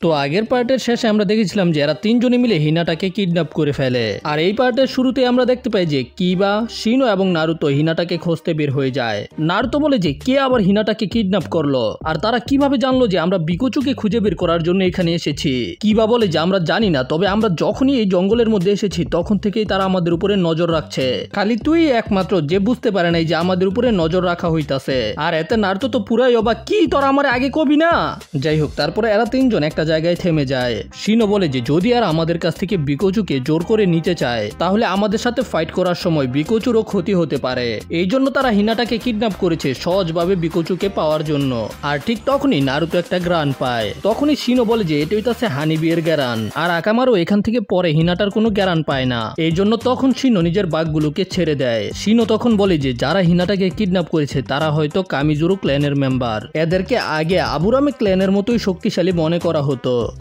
তো আগের পার্টের শেষে আমরা দেখেছিলাম যে এরা তিনজনে মিলে হিনাটাকে কিডন্যাপ করে ফেলে। আর এই পার্টের শুরুতে আমরা দেখতে পাই যে কিবা, শিনো এবং নারুতো হিনাটাকে খুঁজতে বের হয়ে যায়। নারুতো বলে যে কে আবার হিনাটাকে কিডন্যাপ করলো, আর তারা কিভাবে জানলো যে আমরা বিকোচুকে খুঁজে বের করার জন্য এখানে এসেছি। কিবা বলে যে আমরা জানি না, তবে আমরা যখনই এই জঙ্গলের মধ্যে এসেছি তখন থেকেই তারা আমাদের উপরে নজর রাখছে। খালি তুই একমাত্র যে বুঝতে পারে নাই যে আমাদের উপরে নজর রাখা হইতাছে। আর এতে নারুতো তো পুরাই অবাক, কি তোরা আমার আগে কবি না। যাই হোক, তারপরে এরা তিনজন একটা জায়গায় থেমে যায়। শিনো বলে যে যদি আর আমাদের কাছ থেকে বিকোচুকে জোর করে নিতে চায় তাহলে আমাদের সাথে ফাইট করার সময় বিকোচুরও ক্ষতি হতে পারে। এই জন্য তারা হিনাটাকে কিডন্যাপ করেছে সহজভাবে বিকোচুকে পাওয়ার জন্য। আর ঠিক তখনই নারুতো একটা গ্রান পায়। তখনই শিনো বলে যে এটা হইতাছে হানিবিয়ের গ্যারান, আর আকামারও এখান থেকে পরে হিনাটার কোনো গ্যারান পায় না। এই জন্য তখন শিনো নিজের বাঘগুলোকে ছেড়ে দেয়। শিনো তখন বলে যে যারা হিনাটাকে কিডন্যাপ করেছে তারা হয়তো কামিজুরু ক্ল্যানের মেম্বার। এদেরকে আগে আবুরামে ক্ল্যানের মতোই শক্তিশালী মনে করা হতো।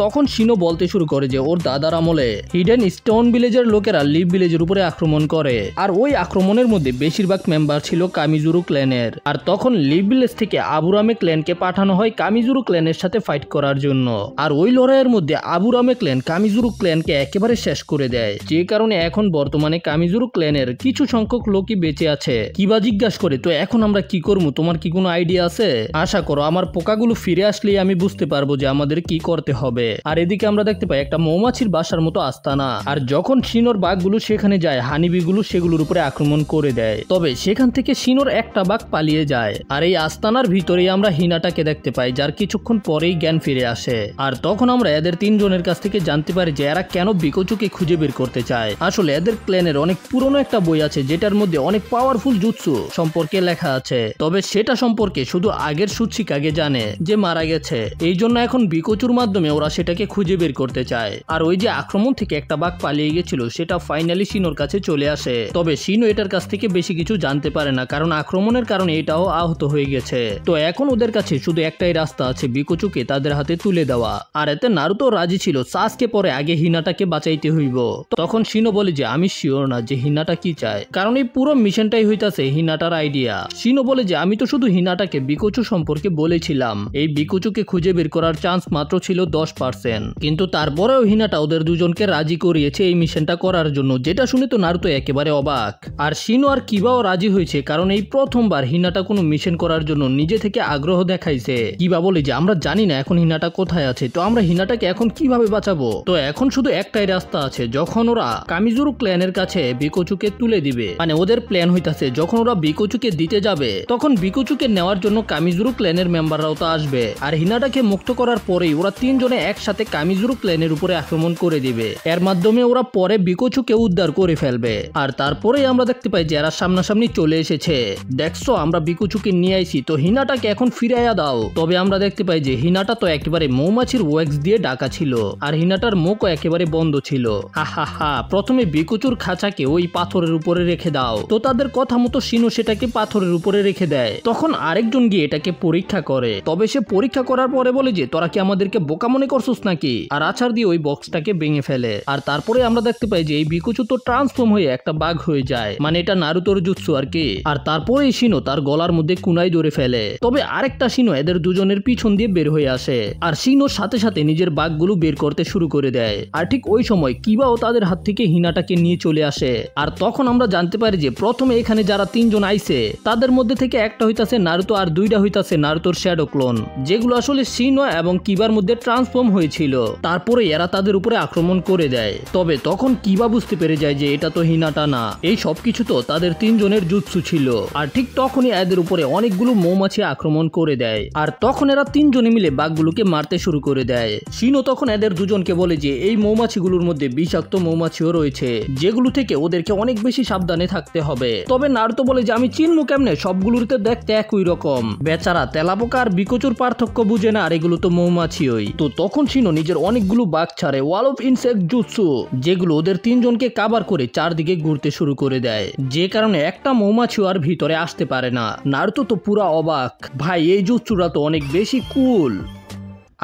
তখন শিনো বলতে শুরু করে যে ওর দাদার আমলে হিডেন স্টোন ভিলেজের লোকেরা লিভ ভিলেজের উপরে আক্রমণ করে, আর ওই আক্রমণের মধ্যে বেশিরভাগ মেম্বার ছিল কামিজুরু ক্ল্যানের। আর তখন লিভ ভিলেজ থেকে আবুরামে ক্ল্যানকে পাঠানো হয় কামিজুরু ক্ল্যানের সাথে ফাইট করার জন্য। আর ওই লড়াইয়ের মধ্যে আবুরামে ক্ল্যান কামিজুরু ক্ল্যানকে একেবারে শেষ করে দেয়, যে কারণে এখন বর্তমানে কামিজুরু ক্ল্যানের কিছু সংখ্যক লোকই বেঁচে আছে। কিবা জিজ্ঞাসা করে তো এখন আমরা কি করবো, তোমার কি কোনো আইডিয়া আছে? আশা করো আমার পোকাগুলো ফিরে আসলেই আমি বুঝতে পারবো যে আমাদের কি করতে হবে। আর এদিকে আমরা দেখতে পাই একটা মৌমাছির বাসার মতো আস্তানা। আর যখন শিনোর বাঘগুলো সেখানে যায় হানিবিগুলো সেগুলোর উপরে আক্রমণ করে দেয়, তবে সেখান থেকে শিনোর একটা বাঘ পালিয়ে যায়। আর এই আস্তানার ভিতরেই আমরা হিনাটাকে দেখতে পাই, যার কিছুক্ষণ পরেই জ্ঞান ফিরে আসে। আর তখন আমরা এদের তিনজনের কাছ থেকে জানতে পারি যে এরা কেন বিকোচুকে খুঁজে বের করতে চায়। আসলে এদের ক্ল্যানের অনেক পুরনো একটা বই আছে যেটার মধ্যে অনেক পাওয়ারফুল জুৎসু সম্পর্কে লেখা আছে, তবে সেটা সম্পর্কে শুধু আগের সুৎসিকাগে জানে যে মারা গেছে। এই জন্য এখন বিকোচুর মাধ্যমে ওরা সেটাকে খুঁজে বের করতে চায়। আর ওই যে আক্রমণ থেকে একটা বাঘ পালিয়ে গেছিল সেটা ফাইনালি শিনোর কাছে চলে আসে, তবে শিনো এটার কাছ থেকে বেশি কিছু জানতে পারে না, কারণ আক্রমণের কারণে এটাও আহত হয়ে গেছে। তো এখন ওদের কাছে শুধু একটাই রাস্তা আছে, বিকোচুকে তাদের হাতে তুলে দেওয়া। আর এতে নারুতো রাজি ছিল সাসকে পরে আগে হিনাটাকে বাঁচাইতে হইব। তখন শিনো বলে যে আমি শিওর না যে হিনাটা কি চায়, কারণ এই পুরো মিশনটাই হইতাছে হিনাটার আইডিয়া। শিনো বলে যে আমি তো শুধু হিনাটাকে বিকোচু সম্পর্কে বলেছিলাম, এই বিকোচুকে খুঁজে বের করার চান্স মাত্র ছিল 10%, কিন্তু তারপরেও হিনাটা ওদের দুজনকে রাজি করিয়েছে এই মিশনটা করার জন্য, যেটা শুনে তো নারুতো একেবারে অবাক। আর শিনো আর কিবাও রাজি হয়েছে, কারণ এই প্রথমবার হিনাটা কোনো মিশন করার জন্য নিজে থেকে আগ্রহ দেখাইছে। কিবা বলে যে আমরা জানি না এখন হিনাটা কোথায় আছে, তো আমরা হিনাটাকে এখন কিভাবে বাঁচাবো? তো এখন শুধু একটাই রাস্তা আছে, যখন ওরা কামিজুরু ক্ল্যানের কাছে বিকোচুকে তুলে দিবে, মানে ওদের প্ল্যান হইতাছে যখন ওরা বিকোচুকে দিতে যাবে তখন বিকোচুকে নেওয়ার জন্য কামিজুরু ক্ল্যানের মেম্বাররাও তো আসবে। আর হিনাটাকে মুক্ত করার পরেই ওরা তিনজনে একসাথে কামিজুরু ক্ল্যানের উপরে আক্রমণ করে দিবে। এর মাধ্যমে ওরা পরে বিকোচুকে উদ্ধার করে ফেলবে। আর তারপরেই আমরা দেখতে পাই যে এরা সামনাসামনি চলে এসেছে। দেখছো আমরা বিকোচুকে নিয়ে আইছি, তো হিনাটাকে এখন ফিরাইয়া দাও। তবে আমরা দেখতে পাই যে হিনাটা তো একেবারে মৌমাছির ওয়াক্স দিয়ে ঢাকা ছিল, আর হিনাটার মুখও একেবারে বন্ধ ছিল। হা হা হা, প্রথমে বিকোচুর খাঁচাকে ওই পাথরের উপরে রেখে দাও। তো তাদের কথা মতো শিনো সেটাকে পাথরের উপরে রেখে দেয়। তখন আরেকজন গিয়ে এটাকে পরীক্ষা করে, তবে সে পরীক্ষা করার পরে বলে যে তোরা কি আমাদেরকে বোকা মনে করছিস নাকি, আর আছাড় দিয়ে ওই বক্সটাকে ভেঙে ফেলে। আর তারপরে আমরা দেখতে পাই যে এই বিকোচু তো ট্রান্সফর্ম হয়ে একটা বাঘ হয়ে যায়, মানে এটা নারুতোর জুৎসু আর কি। আর তারপরে শিনো তার গলার মধ্যে কুনাই ধরে ফেলে, তবে আরেকটা শিনো এদের দুজনের পিছন দিয়ে বের হয়ে আসে, আর শিনোর সাথে সাথে নিজের বাঘগুলো বের করতে শুরু করে দেয়। আর ঠিক ওই সময় কিবাও তাদের হাত থেকে হিনাটাকে নিয়ে চলে আসে। আর তখন আমরা জানতে পারি যে প্রথমে এখানে যারা তিনজন আইছে তাদের মধ্যে থেকে একটা হইতাছে নারুতো আর দুইটা হইতাছে নারুতোর শ্যাডো ক্লোন, যেগুলো আসলে শিনো এবং কিবার মধ্যে ট্রান্সফর্ম হয়েছিল। তারপরে এরা তাদের উপরে আক্রমণ করে দেয়, তবে তখন কিবা বুঝতে পেরে যায় যে এটা তো হিনাটা না, এই সবকিছু তো তাদের তিনজনের জুৎসু ছিল। আর ঠিক তখনই এদের উপরে অনেকগুলো মৌমাছি আক্রমণ করে দেয়, আর তখন এরা তিনজনে মিলে বাঘগুলোকে মারতে শুরু করে দেয়। শিনো তখন এদের দুজনকে বলে যে এই মৌমাছিগুলোর মধ্যে বিষাক্ত মৌমাছিও রয়েছে, যেগুলো থেকে ওদেরকে অনেক বেশি সাবধানে থাকতে হবে। তবে নারুতো বলে যে আমি চিনবো কেমনে, সবগুলোতে দেখতে একই রকম। বেচারা তেলাপোকা আর বিকোচুর পার্থক্য বুঝে না, আর এগুলো তো মৌমাছিই। তো তখন শিনো নিজের অনেকগুলো বাঘ ছাড়ে ওয়াল অফ ইনসেক্ট জুৎসু, যেগুলো ওদের তিনজনকে কাভার করে চারদিকে ঘুরতে শুরু করে দেয়, যে কারণে একটা মৌমাছিও আর ভিতরে আসতে পারে না। নারুতো তো পুরা অবাক, ভাই এই জুৎসুরা তো অনেক বেশি কুল।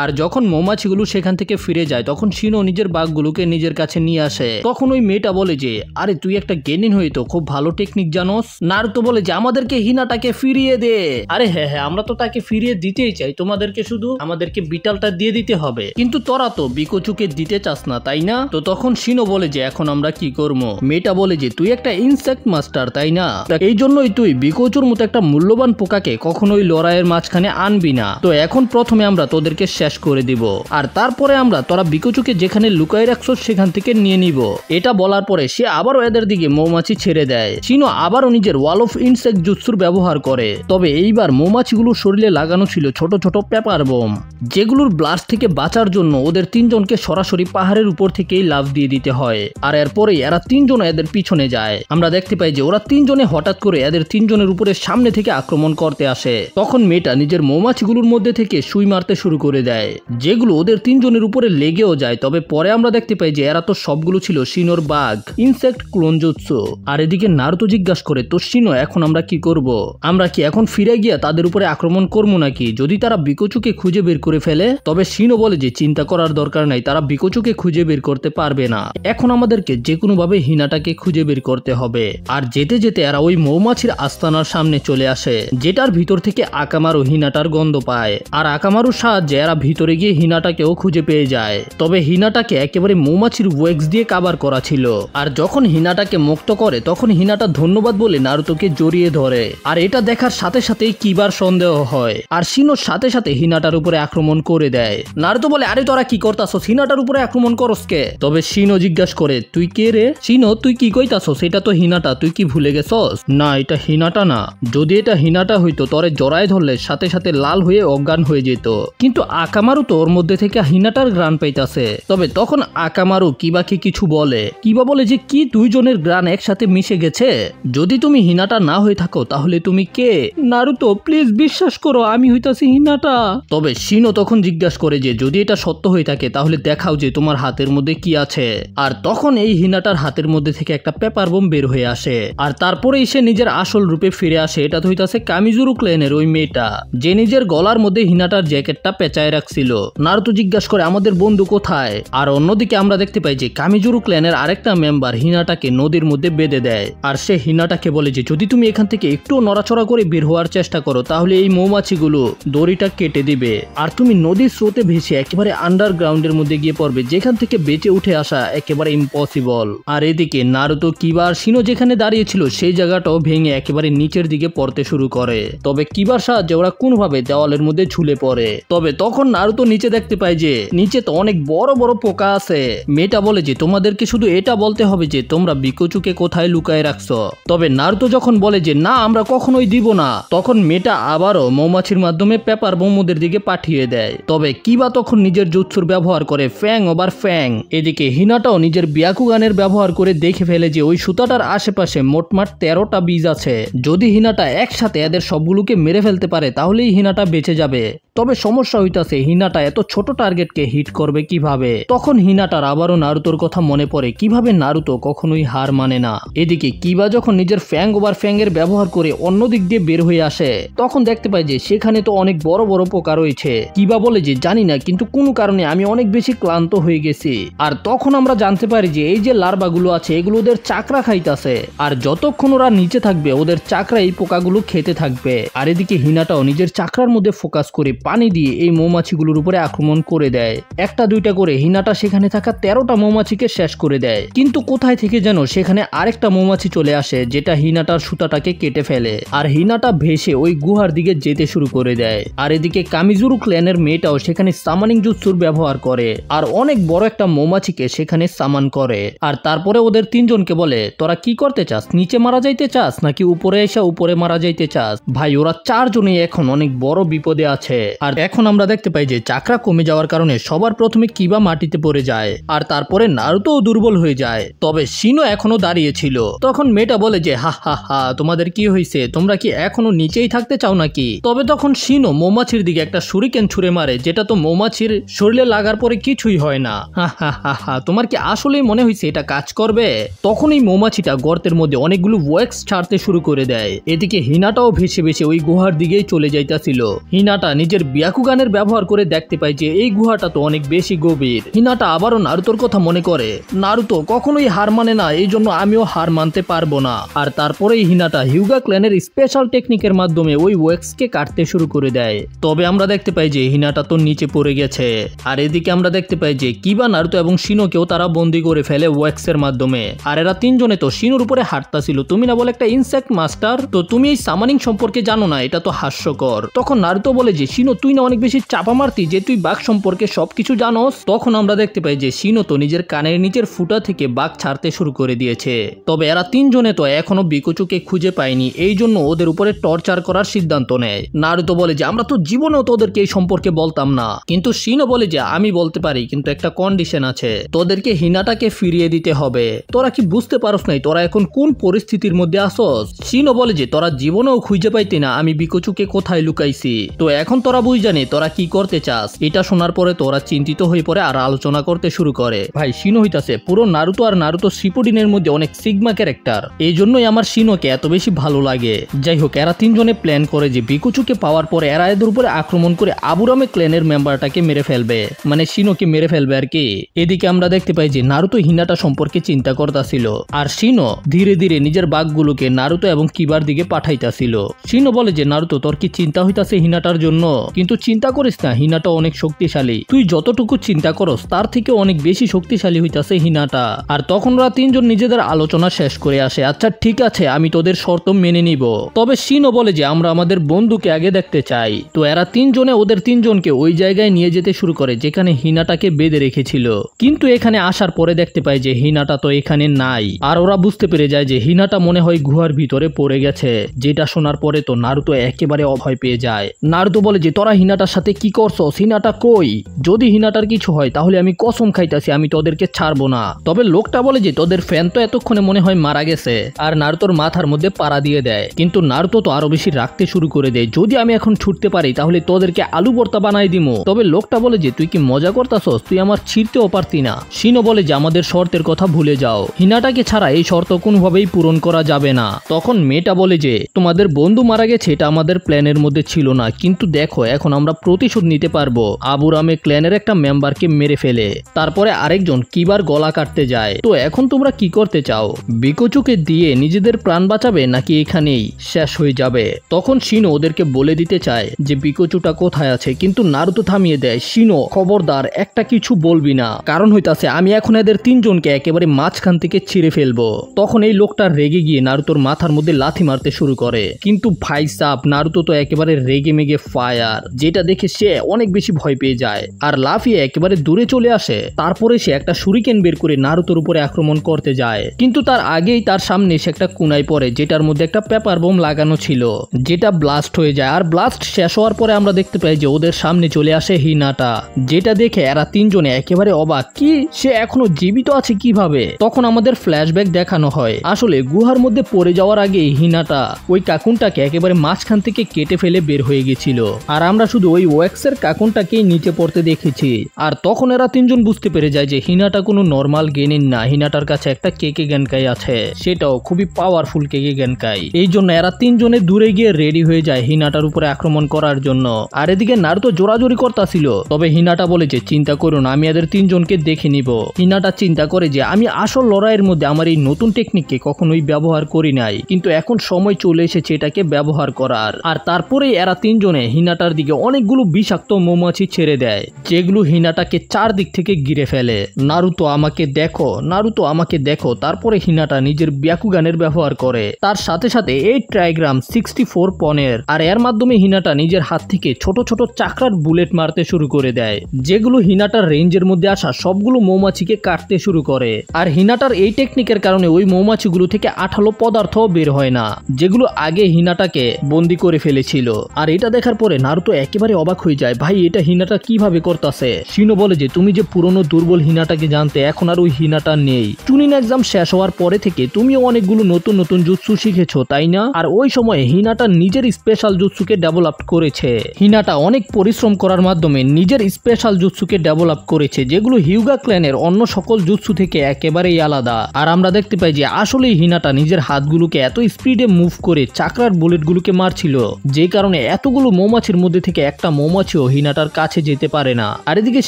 আর যখন মৌমাছিগুলো সেখান থেকে ফিরে যায় তখন শিনো নিজের বাঘগুলোকে নিজের কাছে নিয়ে আসে। তখন ওই মেয়েটা বলে যে আরে তুই একটা গেনিন হয়ে তো খুব ভালো টেকনিক জানোস। নারুতো বলে যে আমাদেরকে হিনাটাকে ফিরিয়ে দে। আরে হ্যাঁ হ্যাঁ আমরা তো তাকে ফিরিয়ে দিতেই চাই, তোমাদেরকে শুধু আমাদেরকে বিটালটা দিয়ে দিতে হবে, কিন্তু তোরা তো বিকোচুকে দিতে চাস না তাই না? তো তখন শিনো বলে যে এখন আমরা কি করবো? মেয়েটা বলে যে তুই একটা ইনসেক্ট মাস্টার তাই না, এই জন্যই তুই বিকোচুর মতো একটা মূল্যবান পোকাকে কখনোই লড়াইয়ের মাঝখানে আনবি না। তো এখন প্রথমে আমরা তোদেরকে শেষ করে দিব, আর তারপরে আমরা তোরা বিকোচুকে যেখানে লুকাই রাখছো সেখান থেকে নিয়ে নিব। এটা বলার পরে সে আবারও এদের দিকে মৌমাছি ছেড়ে দেয়। শিনো আবারও নিজের ওয়াল অফ ইনসেক্ট জুৎসুর ব্যবহার করে, তবে এইবার মৌমাছিগুলোর শরীরে লাগানো ছিল ছোট ছোট পেপার বোম, যেগুলোর ব্লাস্ট থেকে বাঁচার জন্য ওদের তিনজনকে সরাসরি পাহাড়ের উপর থেকেই লাফ দিয়ে দিতে হয়। আর এরপরেই এরা তিনজন এদের পিছনে যায়। আমরা দেখতে পাই যে ওরা তিনজনে হঠাৎ করে এদের তিনজনের উপরে সামনে থেকে আক্রমণ করতে আসে। তখন মেয়েটা নিজের মৌমাছিগুলোর মধ্যে থেকে সুই মারতে শুরু করে দেয়, যেগুলো ওদের তিনজনের উপরে লেগেও যায়। তবে পরে আমরা দেখতে পাই যে এরা তো সবগুলো ছিল শিনোর বাঘ ইনসেক্ট ক্লোন জুৎসু। আর এদিকে নারুতো জিজ্ঞাসা করে তো শিনো এখন আমরা কি করব? আমরা কি এখন ফিরে গিয়ে তাদের উপরে আক্রমণ করবো নাকি যদি তারা বিকোচুকে খুঁজে বের করে ফেলে? তবে শিনো বলে যে চিন্তা করার দরকার নাই, তারা বিকোচুকে খুঁজে বের করতে পারবে না। এখন আমাদেরকে যে কোনো ভাবে হিনাটাকে খুঁজে বের করতে হবে। আর যেতে যেতে এরা ওই মৌমাছির আস্তানার সামনে চলে আসে, যেটার ভিতর থেকে আকামারু হিনাটার গন্ধ পায়। আর আকামারুর সাহায্যে এরা ভিতরে গিয়ে হিনাটাকেও খুঁজে পেয়ে যায়। তবে হিনাটাকে একেবারে মৌমাছির ওয়েক্স দিয়ে কাভার করা ছিল। আর যখন হিনাটাকে মুক্ত করে তখন হিনাটা ধন্যবাদ বলে নারুতোকে জড়িয়ে ধরে। আর এটা দেখার সাথে সাথেই কিবার সন্দেহ হয়, আর শিনোর সাথে সাথে হিনাটার উপরে আক্রমণ করে দেয়। নারুতো বলে আরে তোরা কি করতাছস, হিনাটার উপরে আক্রমণ করস কে? তবে শিনো জিজ্ঞাসা করে তুই কে রে? শিনো তুই কি কইতাছস? এটা তো হিনাটা, তুই কি ভুলে গেছস? না এটা হিনাটা না, যদি এটা হিনাটা হইতো তরে জড়ায় ধরলে সাথে সাথে লাল হয়ে অজ্ঞান হয়ে যেত, কিন্তু আকামারু তো ওর মধ্যে থেকে হিনাটার গ্রান পাইতাছে। তবে তখন আকামারু কিবাকে কিছু বলে, কিবা বলে যে কি দুইজনের গ্রান একসাথে মিশে গেছে, যদি তুমি হিনাটা না হয়ে থাকো তাহলে তুমি কে? নারুতো প্লিজ বিশ্বাস করো আমি হইতাছি হিনাটা। তবে শিনো তখন জিজ্ঞাসা করে যে যদি এটা সত্য হয়ে থাকে তাহলে দেখাও যে তোমার হাতের মধ্যে কি আছে। আর তখন এই হিনাটার হাতের মধ্যে থেকে একটা পেপার বোম বের হয়ে আসে, আর তারপরেই সে নিজের আসল রূপে ফিরে আসে। এটা তো হইতাছে কামিজুরু ক্লেনের ওই মেয়েটা, যে নিজের গলার মধ্যে হিনাটার জ্যাকেটটা পেঁচায় রাখছিল। নারুতো জিজ্ঞাসা করে আমাদের বন্ধু কোথায়? আর অন্যদিকে আমরা দেখতে পাই যে কামিজুরু ক্লেনের আরেকটা মেম্বার হিনাটাকে নদীর মধ্যে বেঁধে দেয়। আর সে হিনাটাকে বলে যে যদি তুমি এখান থেকে একটু নড়াচড়া করে বের হওয়ার চেষ্টা করো তাহলে এই মৌমাছিগুলো দড়িটা কেটে দিবে, আর তুমি নদীর স্রোতে ভেসে একেবারে আন্ডারগ্রাউন্ডের মধ্যে গিয়ে পড়বে, যেখান থেকে বেঁচে উঠে আসা একেবারে ইম্পসিবল। আর এদিকে নারুতো কিবার শিনো যেখানে দাঁড়িয়ে ছিল সেই জায়গাটাও ভেঙে একেবারে নিচের দিকে পড়তে শুরু করে। তবে কিবার সাহায্যে ওরা কোনোভাবে দেওয়ালের মধ্যে ঝুলে পড়ে। তবে তখন নারুতো নিচে দেখতে পায় যে নিচে তো অনেক বড় বড় পোকা আছে। মেয়েটা বলে যে তোমাদেরকে শুধু এটা বলতে হবে যে তোমরা বিকোচুকে কোথায় লুকায় রাখছো। তবে নারুতো যখন বলে যে না আমরা কখনোই দিব না, তখন মেয়েটা আবারও মৌমাছির মাধ্যমে পেপার বোম ওদের দিকে পাঠিয়ে দেয়। তবে কিবা তখন নিজের জুৎসুর ব্যবহার করে ফ্যাং ওভার ফ্যাং। এদিকে হিনাটাও নিজের বিয়াকুগানের ব্যবহার করে দেখে ফেলে যে ওই সুতাটার আশেপাশে মোটমাট 13টা বীজ আছে। যদি হিনাটা একসাথে এদের সবগুলোকে মেরে ফেলতে পারে তাহলেই হিনাটা বেঁচে যাবে। তবে সমস্যা হইতাছে হিনাটা এত ছোট টার্গেটকে হিট করবে কিভাবে। তখন হিনাটার আবারও নারুতোর কথা মনে পড়ে, কিভাবে নারুতো কখনোই হার মানে না। এদিকে কিবা যখন নিজের ফ্যাং ওভার ফ্যাং এর ব্যবহার করে অন্য দিক দিয়ে বের হয়ে আসে তখন দেখতে পাই যে সেখানে তো অনেক বড় বড় পোকা রয়েছে। কিবা বলে যে জানি না, কিন্তু কোনো কারণে আমি অনেক বেশি ক্লান্ত হয়ে গেছি। আর তখন আমরা জানতে পারি যে এই যে লার্ভাগুলো আছে এগুলো ওদের চাকরা খাইতাছে, আর যতক্ষণ ওরা নিচে থাকবে ওদের চাকরা এই পোকাগুলো খেতে থাকবে। আর এদিকে হিনাটাও নিজের চাকরার মধ্যে ফোকাস করে পানি দিয়ে এই মৌমাছিগুলোর উপরে আক্রমণ করে দেয়। একটা দুইটা করে হিনাটা সেখানে থাকা 13টা মৌমাছিকে শেষ করে দেয়, কিন্তু কোথায় থেকে যেন সেখানে আরেকটা মৌমাছি চলে আসে যেটা হিনাটার সুতাটাকে কেটে ফেলে। আর হিনাটা ভেসে ওই গুহার দিকে যেতে শুরু করে দেয়। আর এদিকে কামিজুরু ক্ল্যানের মেয়েটাও সেখানে সামানিং জুৎসুর ব্যবহার করে আর অনেক বড় একটা মৌমাছিকে সেখানে সামান করে। আর তারপরে ওদের তিনজনকে বলে তোরা কি করতে চাস, নিচে মারা যাইতে চাস নাকি উপরে এসে উপরে মারা যাইতে চাস? ভাই ওরা চারজনই এখন অনেক বড় বিপদে আছে। আর এখন আমরা দেখতে পাই যে চাকরা কমে যাওয়ার কারণে সবার প্রথমে কিবা মাটিতে পড়ে যায়, আর তারপরে নারুতোও দুর্বল হয়ে যায়। তবে শিনো এখনো দাঁড়িয়ে ছিল। তখন মেয়েটা বলে যে হা হা হা তোমাদের কি হয়েছে, তোমরা কি এখনো নিচেই থাকতে চাও নাকি? তবে তখন শিনো মৌমাছির দিকে একটা শুরিকেন ছুঁড়ে মারে, যেটা তো মৌমাছির শরীরে লাগার পরে কিছুই হয় না। হা হা হা হা তোমার কি আসলেই মনে হয়েছে এটা কাজ করবে? তখন এই মৌমাছিটা গর্তের মধ্যে অনেকগুলো ওয়েক্স ছাড়তে শুরু করে দেয়। এদিকে হিনাটাও ভেসে ভেসে ওই গুহার দিকেই চলে যাইতাছিল। হিনাটা নিজের বিয়াকুগানের ব্যবহার করে দেখতে পাই যে এই গুহাটা তো অনেক বেশি গভীর। হিনাটা আবারও নারুতোর কথা মনে করে। নারুতো কখনোই হার মানে না, এই জন্য আমিও হার মানতে পারবো না। আর তারপরেই হিনাটা হিউগা ক্ল্যানের স্পেশাল টেকনিকের মাধ্যমে ওই ওয়েক্সকে কাটতে শুরু করে দেয়। তবে আমরা দেখতে পাই যে হিনাটা তো নিচে পড়ে গেছে। আর এদিকে আমরা দেখতে পাই যে কিবা, নারুতো এবং শিনোকেও তারা বন্দি করে ফেলে ওয়েক্সের মাধ্যমে। আর এরা তিনজনে তো শিনোর উপরে হাঁটতাছিল। তুমি না বলে একটা ইনসেক্ট মাস্টার, তো তুমি এই সামানিং সম্পর্কে জানো না, এটা তো হাস্যকর। তখন নারুতো বলে যে শিনো তুই না অনেক বেশি চাপা মারতি যে তুই বাঘ সম্পর্কে সবকিছু জানোস। তখন আমরা দেখতে পাই যে শিনো তো নিজের কানের নিচের ফুটা থেকে বাঘ ছাড়তে শুরু করে দিয়েছে। তবে এরা তিনজনে তো এখনো বিকুচুকে খুঁজে পায়নি, এই জন্য ওদের উপরে টর্চার করার সিদ্ধান্ত নেয়। নারুতো বলে যে আমরা তো জীবনেও তোদেরকে এই সম্পর্কে বলতাম না, কিন্তু শিনো বলে যে আমি বলতে পারি, কিন্তু একটা কন্ডিশন আছে, তোদেরকে হিনাটাকে ফিরিয়ে দিতে হবে। তোরা কি বুঝতে পারস নাই তোরা এখন কোন পরিস্থিতির মধ্যে আসস? শিনো বলে যে তোরা জীবনেও খুঁজে পাইতি না আমি বিকুচুকে কোথায় লুকাইছি, তো এখন তোরা বুঝ জানি তোরা কি করতে চাস। এটা শোনার পরে তোরা চিন্তিত হয়ে পড়ে আর আলোচনা করতে শুরু করে। ভাই শিনো হইতাছে পুরো নারুতো আর নারুতো শিপুডিনের মধ্যে অনেক সিগমা ক্যারেক্টার, এই জন্যই আমার শিনোকে এত বেশি ভালো লাগে। যাই হোক, এরা তিনজনে প্ল্যান করে যে বিকুচুকে পাওয়ার পরে এরা এদের উপরে আক্রমণ করে আবুরামে ক্ল্যানের মেম্বারটাকে মেরে ফেলবে, মানে শিনোকে মেরে ফেলবে আর কি। এদিকে আমরা দেখতে পাই যে নারুতো হিনাটা সম্পর্কে চিন্তা করতেছিল, আর শিনো ধীরে ধীরে নিজের বাঘগুলোকে নারুতো এবং কিবার দিকে পাঠাইতাছিল। শিনো বলে যে নারুতো তোর কি চিন্তা হইতাছে হিনাটার জন্য, কিন্তু চিন্তা করিস না, হিনাটা অনেক শক্তিশালী, তুই যতটুকু চিন্তা করস তার থেকে অনেক বেশি শক্তিশালী হইতাছে হিনাটা। আর তখন ওরা তিনজন নিজেদের আলোচনা শেষ করে আসে। আচ্ছা ঠিক আছে, আমি তোদের শর্ত মেনে নিব, তবে শিনো বলে যে আমরা আমাদের বন্ধুকে আগে দেখতে চাই। তো এরা তিনজনে ওদের তিনজনকে ওই জায়গায় নিয়ে যেতে শুরু করে যেখানে হিনাটাকে বেঁধে রেখেছিল। কিন্তু এখানে আসার পরে দেখতে পাই যে হিনাটা তো এখানে নাই। আর ওরা বুঝতে পেরে যায় যে হিনাটা মনে হয় গুহার ভিতরে পড়ে গেছে। যেটা শোনার পরে তো নারুতো একেবারে অভয় পেয়ে যায়। নারুতো বলে যে তোরা হিনাটার সাথে কি করছস, হিনাটা কই? যদি হিনাটার কিছু হয় তাহলে আমি কসম খাইতাছি আমি তোদেরকে ছাড়বো না। তবে লোকটা বলে যে তোদের ফ্যান তো এতক্ষণে মনে হয় মারা গেছে, আর নারুতোর মাথার মধ্যে পাড়া দিয়ে দেয়। কিন্তু নারুতো তো আরো বেশি রাখতে শুরু করে দেয়, যদি আমি এখন ছুটতে পারি তাহলে তোদেরকে আলু ভর্তা বানাই দিমু। তবে লোকটা বলে যে তুই কি মজা করতাছস, তুই আমার ছিঁড়তেও পারতি না। শিনো বলে যে আমাদের শর্তের কথা ভুলে যাও, হিনাটাকে ছাড়া এই শর্ত কোনোভাবেই পূরণ করা যাবে না। তখন মেয়েটা বলে যে তোমাদের বন্ধু মারা গেছে এটা আমাদের প্ল্যানের মধ্যে ছিল না, কিন্তু দেখো এখন আমরা প্রতিশোধ নিতে পারবো। আবুরামে ক্ল্যানের একটা মেম্বারকে মেরে ফেলে তারপরে আরেকজন কিবার গলা কাটতে যায়। তো এখন তোমরা কি করতে চাও? বিকুচুকে দিয়ে নিজেদের প্রাণ বাঁচাবে নাকি এখানেই শেষ হয়ে যাবে? তখন শিনো ওদেরকে বলে দিতে চায় যে বিকুচুটা কোথায় আছে, কিন্তু নারুতো থামিয়ে দেয়, শিনো খবরদার একটা কিছু বলবি না, কারণ হইতাছে আমি এখন এদের তিনজনকে একেবারে মাঝখান থেকে ছিঁড়ে ফেলবো। তখন এই লোকটা রেগে গিয়ে নারুতোর মাথার মধ্যে লাথি মারতে শুরু করে, কিন্তু ভাই সাব নারুতো তো একেবারে রেগে মেগে ফায়ার, যেটা দেখে সে অনেক বেশি ভয় পেয়ে যায় আর লাফিয়ে একেবারে দূরে চলে আসে। তারপরে সে একটা শুরিকেন বের করে নারুতোর উপরে আক্রমণ করতে যায়, কিন্তু তার আগেই তার সামনে সে একটা কুনায় পড়ে যেটার মধ্যে একটা পেপার বোম লাগানো ছিল, যেটা ব্লাস্ট হয়ে যায়। আর ব্লাস্ট শেষ হওয়ার পরে আমরা দেখতে পাই যে ওদের সামনে চলে আসে হিনাটা, যেটা দেখে এরা তিনজনে একেবারে অবাক, কি সে এখনো জীবিত আছে কিভাবে? তখন আমাদের ফ্ল্যাশব্যাক দেখানো হয়, আসলে গুহার মধ্যে পড়ে যাওয়ার আগে হিনাটা ওই কাকুনটাকে একেবারে মাঝখান থেকে কেটে ফেলে বের হয়ে গেছিল, আর আমরা শুধু ওই ওয়েক্সের কাকুনটাকেই নিচে পড়তে দেখেছি। আর তখন এরা তিনজন বুঝতে পেরে যায় যে হিনাটা কোনো নর্মাল গেনিন না, হিনাটার কাছে একটা কেকে গেনকাই আছে, সেটাও খুবই পাওয়ারফুল কেকে গেনকাই। এই জন্য এরা তিনজনে দূরে গিয়ে রেডি হয়ে যায় হিনাটার উপরে আক্রমণ করার জন্য। আর এদিকে নারুতো জোরাজোরি করতেছিল, তবে হিনাটা বলে যে চিন্তা করো না, আমি এদের তিনজনকে দেখে নিব। হিনাটা চিন্তা করে যে আমি আসল লড়াইয়ের মধ্যে আমার এই নতুন টেকনিককে কখনোই ব্যবহার করি নাই, কিন্তু এখন সময় চলে এসেছে এটাকে ব্যবহার করার। আর তারপরে এরা তিনজনে হিনাটার দিকে অনেকগুলো বিষাক্ত মৌমাছি ছেড়ে দেয়, যেগুলো হিনাটাকে চারদিক থেকে ঘিরে ফেলে। নারুতো আমাকে দেখো, নারুতো আমাকে দেখো। তারপরে হিনাটা নিজের ব্যাকুগানের ব্যবহার করে, তার সাথে সাথে 8 ট্রাইগ্রাম 64 পনের, আর এর মাধ্যমে হিনাটা নিজের হাত থেকে ছোট ছোট চাকরার বুলেট মারতে শুরু করে দেয়, যেগুলো হিনাটার রেঞ্জের মধ্যে আসা সবগুলো মৌমাছিকে কাটতে শুরু করে। আর হিনাটার এই টেকনিকের কারণে ওই মৌমাছিগুলো থেকে আঠালো পদার্থ বের হয় না, যেগুলো আগে হিনাটাকে বন্দি করে ফেলেছিল। আর এটা দেখার পরে নারুতো একেবারে অবাক হয়ে যায়, ভাই এটা হিনাটা কিভাবে করতেছে? শিনো বলে যে তুমি যে পুরনো দুর্বল হিনাটাকে জানতে, এখন আর ওই হিনাটা নেই। চুনিন এক্সাম শেষ হওয়ার পরে থেকে তুমিও অনেকগুলো নতুন নতুন জুৎসু শিখেছো তাই না? আর ওই সময় হিনাটা নিজের স্পেশাল জুৎসুকে ডেভেলপ করেছে। হিনাটা অনেক পরিশ্রম করার মাধ্যমে নিজের স্পেশাল জুৎসুকে ডেভেলপ করেছে, যেগুলো হিউগা ক্ল্যানের অন্য সকল জুৎসু থেকে একেবারেই আলাদা। আর আমরা দেখতে পাই যে আসলেই হিনাটা নিজের হাতগুলোকে এত স্পিডে মুভ করে চাকরার বুলেটগুলোকে মারছিল, যে কারণে এতগুলো মৌমাছির মধ্যে থেকে একটা মৌমাছি মামাচিও হিনাটার কাছে যেতে পারে না। আর এদিকে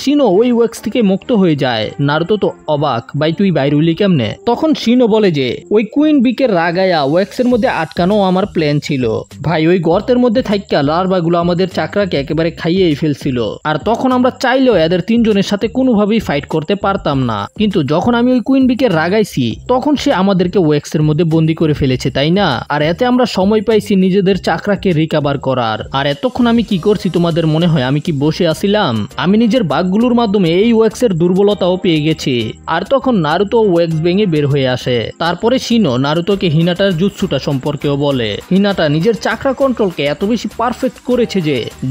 শিনো ওই ওয়েক্স থেকে মুক্ত হয়ে যায়। নারুতো তো অবাক, ভাই তুই বাইরে হইলি কেমনে? তখন শিনো বলে যে ওই কুইন বিকের রাগায়া ওয়েক্সের মধ্যে আটকানো আমার প্ল্যান ছিল ভাই। ওই গর্তের মধ্যে থাইকা লার্ভাগুলো আমাদের চাকরাকে একেবারে খাইয়েই ফেলছিল। আর তখন আমরা চাইলেও এদের তিনজনের সাথে কোনোভাবেই ফাইট করতে পারতাম না, কিন্তু যখন আমি ওই কুইন বিকে রাগাইছি তখন সে আমাদেরকে ওয়েক্সের মধ্যে বন্দি করে ফেলেছে, তাই না? আর এতে আমরা সময় পাইছি নিজেদের চাকরাকে রিকভার করার। আর এতক্ষণ আমি কি করছি তোমাদের মনে হয় আমি কি বসে আছিলাম? আমি নিজের বাঘগুলোর মাধ্যমে এই ওয়েক্সের দুর্বলতাও পেয়ে গেছি। আর তখন নারুতো ওয়েক্স ভেঙে বের হয়ে আসে। তারপরে শিনো নারুতোকে হিনাটার জুৎসুটা সম্পর্কেও বলে। হিনাটা নিজের চাকরা কন্ট্রোলকে এত বেশি পারফেক্ট করেছে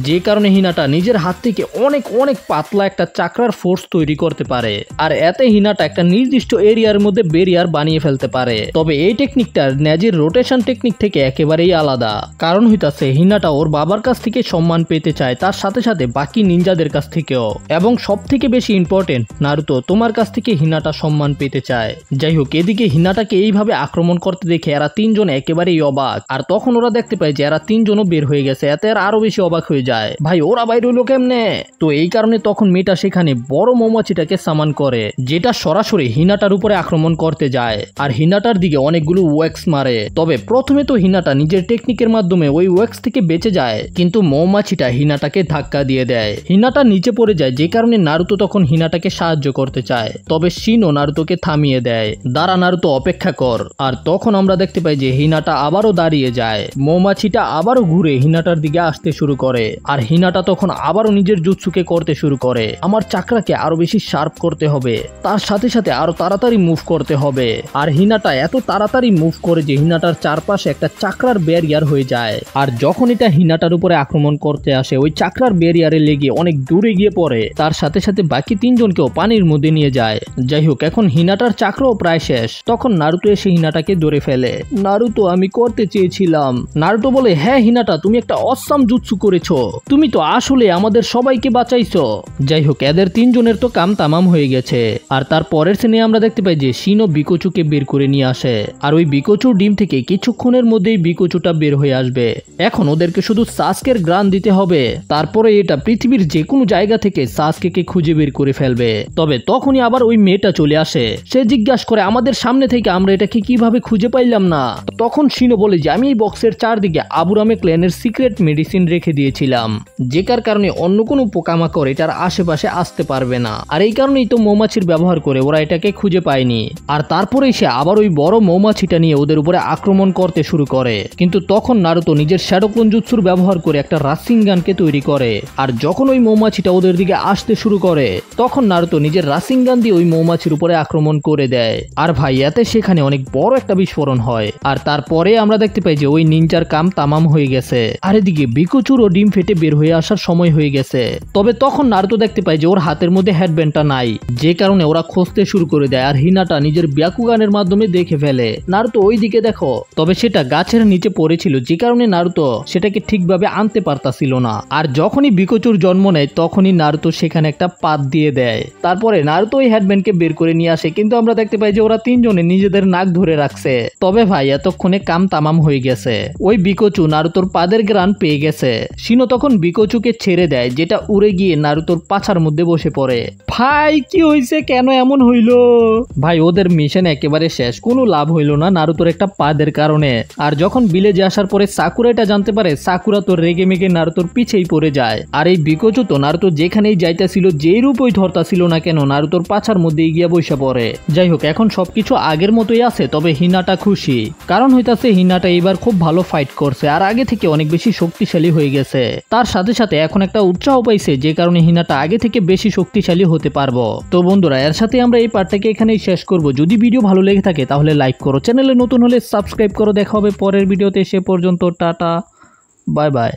যে কারণে হিনাটা নিজের হাত থেকে অনেক অনেক পাতলা একটা চাকরার ফোর্স তৈরি করতে পারে। আর এতে হিনাটা একটা নির্দিষ্ট এরিয়ার মধ্যে ব্যারিয়ার বানিয়ে ফেলতে পারে। তবে এই টেকনিকটা নেজির রোটেশন টেকনিক থেকে একেবারেই আলাদা। কারণ হইতাছে হিনাটা ওর বাবার কাছ থেকে সম্মান পেতে চায়, তার সাথে সাথে বাকি নিনজাদের কাছ থেকেও। এবং সব থেকে বেশি ইম্পর্টেন্ট, নারুতো তোমার কাছ থেকে হিনাটা সম্মান পেতে চায়। যাই হোক, এদিকে হিনাটাকে এইভাবে আক্রমণ করতে দেখে এরা তিনজন একেবারেই অবাক। আর তখন ওরা দেখতে পায় যে এরা তিনজনও বের হয়ে গেছে। এতে আরো বেশি অবাক হয়ে যায়, ভাই ওরা বাইরে হইলো কেমনে? তো এই কারণে তখন মেয়েটা সেখানে বড় মৌমাছিটাকে সামান করে, যেটা সরাসরি হিনাটার উপরে আক্রমণ করতে যায়। আর হিনাটার দিকে অনেকগুলো ওয়েক্স মারে। তবে প্রথমে তো হিনাটা নিজের টেকনিকের মাধ্যমে ওই ওয়েক্স থেকে বেঁচে যায়, কিন্তু মৌমাছিটা হিনাটাকে ধাক্কা দিয়ে দেয়। হিনাটা নিচে পড়ে যায়, যে কারণে নারুতো তখন হিনাটাকে সাহায্য করতে চায়। তবে শিনো নারুতোকে থামিয়ে দেয়, দাঁড়া নারুতো অপেক্ষা কর। আর তখন আমরা দেখতে পাই যে হিনাটা আবারও দাঁড়িয়ে যায়। মৌমাছিটা আবারও ঘুরে হিনাটার দিকে আসতে শুরু করে। আর হিনাটা তখন আবারও নিজের জুৎসুকে করতে শুরু করে। আমার চাকরাকে আরো বেশি শার্প করতে হবে, তার সাথে সাথে আরো তাড়াতাড়ি মুভ করতে হবে। আর হিনাটা এত তাড়াতাড়ি মুভ করে যে হিনাটার চারপাশে একটা চাকরার ব্যারিয়ার হয়ে যায়। আর যখন এটা হিনাটার উপরে আক্রমণ করতে আসে, ওই চাকরার ব্যারিয়ারে লেগে অনেক দূরে গিয়ে পড়ে। তার সাথে সাথে বাকি তিনজনকেও পানির মধ্যে নিয়ে যায়। যাই হোক, এখন হিনাটার চাকরাও প্রায় শেষ। তখন নারুতো এসে হিনাটাকে ধরে ফেলে। নারুতো আমি করতে চেয়েছিলাম। নারুতো বলে, হ্যাঁ হিনাটা, তুমি একটা অসাম জুৎসু করেছো, তুমি তো আসলে আমাদের সবাইকে বাঁচাইছো। যাই হোক, এদের তিনজনের তো কাম তামাম হয়ে গেছে। আর তার পরের সিনে আমরা দেখতে পাই যে শিনো বিকোচুকে বের করে নিয়ে আসে। আর ওই বিকোচুর ডিম থেকে কিছুক্ষণের মধ্যেই বিকোচুটা বের হয়ে আসবে। এখন ওদেরকে শুধু সাসকের গ্রান দিতে হবে, তারপরে এটা পৃথিবীর যে কোনো জায়গা থেকে সাসকেকে খুঁজে বের করে ফেলবে। তবে তখনই আবার ওই মেয়েটা চলে আসে। সে জিজ্ঞাসা করে, আমাদের সামনে থেকে আমরা এটাকে কিভাবে খুঁজে পাইলাম না? তখন শিনো বলে যে আমি এই বক্সের চারদিকে আবুরামে ক্ল্যানের সিক্রেট মেডিসিন রেখে দিয়েছিলাম, যেটার কারণে অন্য কোনো পোকামাকড় এটার আশেপাশে আসতে পারবে না। আর এই কারণেই তো মৌমাছির ব্যবহার করে ওরা এটাকে খুঁজে পায়নি। আর তারপরে সে আবার ওই বড় মৌমাছিটা নিয়ে ওদের উপরে আক্রমণ করতে শুরু করে। কিন্তু তখন নারুতো নিজের শ্যাডোক্লোন জুৎসুর ব্যবহার করে একটা রাসিংগানকে তৈরি করে। আর যখন ওই মৌমাছিটা ওদের দিকে আসতে শুরু করে, তখন নারুতো নিজের রাসিংগান দিয়ে ওই মৌমাছির উপরে আক্রমণ করে দেয়। আর ভাই এতে সেখানে অনেক বড় একটা বিস্ফোরণ হয়। আর তারপরে আমরা দেখতে পাই যে ওই নিনজার কাম তামাম হয়ে গেছে। আর এদিকে বিকোচুরও ডিম ফেটে বের হয়ে আসার সময় হয়ে গেছে। তবে তখন নারুতো দেখতে পায় যে ওর হাতের মধ্যে হেডব্যান্ডটা নাই, যে কারণে ওরা খুঁজতে শুরু করে দেয়। আর হিনাটা নিজের ব্যাকুগানের মাধ্যমে দেখে ফেলে, নারুতো ওই দিকে দেখো। তবে সেটা গাছের নিচে পড়েছিল, যে কারণে নারুতো সেটাকে ঠিকভাবে আনতে পারতাছিল না। আর যখনই বিকোচুর জন্ম নেয়, তখনই নারুতো সেখানে একটা পাত দিয়ে দেয়। তারপরে নারুতো ওই হেডব্যান্ডকে বের করে নিয়ে আসে, কিন্তু আমরা দেখতে পাই যে ওরা তিনজনে নিজেদের নাক ধরে রাখছে। তবে ভাই এতক্ষণে কাম তামাম হয়ে গেছে। ওই বিকোচু নারুতোর পাদের গ্রান পেয়ে গেছে। শিনো তখন বিকোচুকে ছেড়ে দেয়, যেটা উড়ে গিয়ে নারুতোর পাছার মধ্যে বসে পড়ে। ভাই কি হইছে, কেন এমন হইলো? ভাই ওদের মিশন একেবারে শেষ, কোনো লাভ হইলো না নারুতোর একটা পাদের কারণে। আর যখন ভিলেজে আসার পরে সাকুরা এটা জানতে পারে, সাকুরা তো রেগে মেগে নারুতোর পিছেই পড়ে যায়। আর এই বিকোচু তো নারুতো যেখানেই যাইতেছিল, যেই রূপই ধরতাছিল না কেন, নারুতোর পাছার মধ্যে গিয়া বসে পড়ে। যাই হোক, এখন সবকিছু আগের মতোই আছে। তবে হিনাটা খুশি, কারণ হইতাছে হিনাটা এবার খুব ভালো ফাইট করছে, আর আগে থেকে অনেক বেশি শক্তিশালী হয়ে গেছে। তার সাথে সাথে এখন একটা উৎসাহ পাইছে, যে কারণে হিনাটা আগে থেকে বেশি শক্তিশালী হতে পারবো। তো বন্ধুরা, এর সাথে আমরা এই পার্টটাকে এখানেই শেষ করব। যদি ভিডিও ভালো লেগে থাকে তাহলে লাইক করো, চ্যানেলে নতুন হলে সাবস্ক্রাইব করো। দেখা হবে পরের ভিডিওতে, সে পর্যন্ত টাটা, বাই বাই।